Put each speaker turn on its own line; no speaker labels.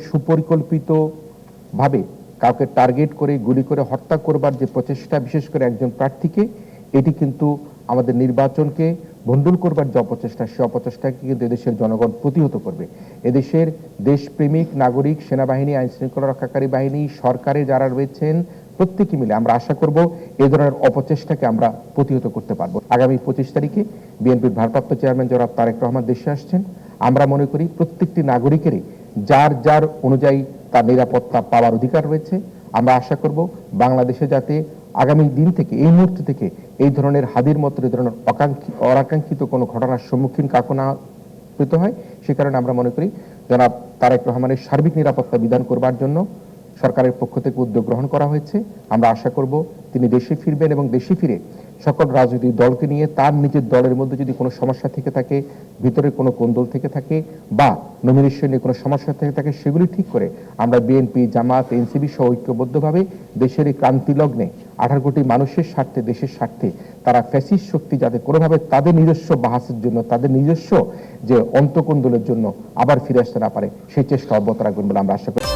সুপরিকল্পিত ভাবে কাউকে টার্গেট করে গুলি করে হত্যা করবার যে প্রচেষ্টা, বিশেষ করে একজন প্রার্থীকে, এটি কিন্তু আমাদের নির্বাচনকে ভণ্ডুল করবার যে অপচেষ্টা, সে অপচেষ্টাকে কিন্তু এদেশের জনগণ প্রতিহত করবে। এদেশের দেশপ্রেমিক নাগরিক, সেনাবাহিনী, আইন শৃঙ্খলা রক্ষাকারী বাহিনী, সরকারে যারা রয়েছেন, প্রত্যেকে মিলে আমরা আশা করব এই ধরনের অপচেষ্টাকে আমরা প্রতিহত করতে পারবো। আগামী 25 তারিখে বিএনপির ভারপ্রাপ্ত চেয়ারম্যান জনাব তারেক রহমান দেশে আসছেন। আমরা মনে করি প্রত্যেকটি নাগরিকেরই যার যার অনুযায়ী তার নিরাপত্তা পাওয়ার অধিকার রয়েছে। আমরা আশা করব বাংলাদেশে যাতে আগামী দিন থেকে, এই মুহূর্ত থেকে, এই ধরনের হাদির মতো এই ধরনের অনাকাঙ্ক্ষিত কোনো ঘটনার সম্মুখীন কাকু না পেতে হয়। সে কারণে আমরা মনে করি জনাব তারেক রহমানের সার্বিক নিরাপত্তা বিধান করবার জন্য সরকারের পক্ষ থেকে উদ্যোগ গ্রহণ করা হয়েছে। আমরা আশা করব তিনি দেশে ফিরবেন এবং দেশে ফিরে সকল রাজনৈতিক দলকে নিয়ে তার নিজের দলের মধ্যে যদি কোনো সমস্যা থেকে থাকে, ভিতরে কোনো কোন্দল থেকে থাকে বা নমিনেশন নিয়ে কোনো সমস্যা থেকে থাকে, সেগুলি ঠিক করে আমরা বিএনপি, জামাত, এনসিপি সহ ঐক্যবদ্ধভাবে দেশের এই ক্রান্তি লগ্নে 18 কোটি মানুষের স্বার্থে, দেশের স্বার্থে তারা ফ্যাসিস্ট শক্তি যাতে কোনোভাবে তাদের নিজস্ব বাহাসের জন্য, তাদের নিজস্ব যে অন্তকোন্দলের জন্য আবার ফিরে আসতে না পারে, সেই চেষ্টা অব্যাহত রাখবেন বলে আমরা আশা করি।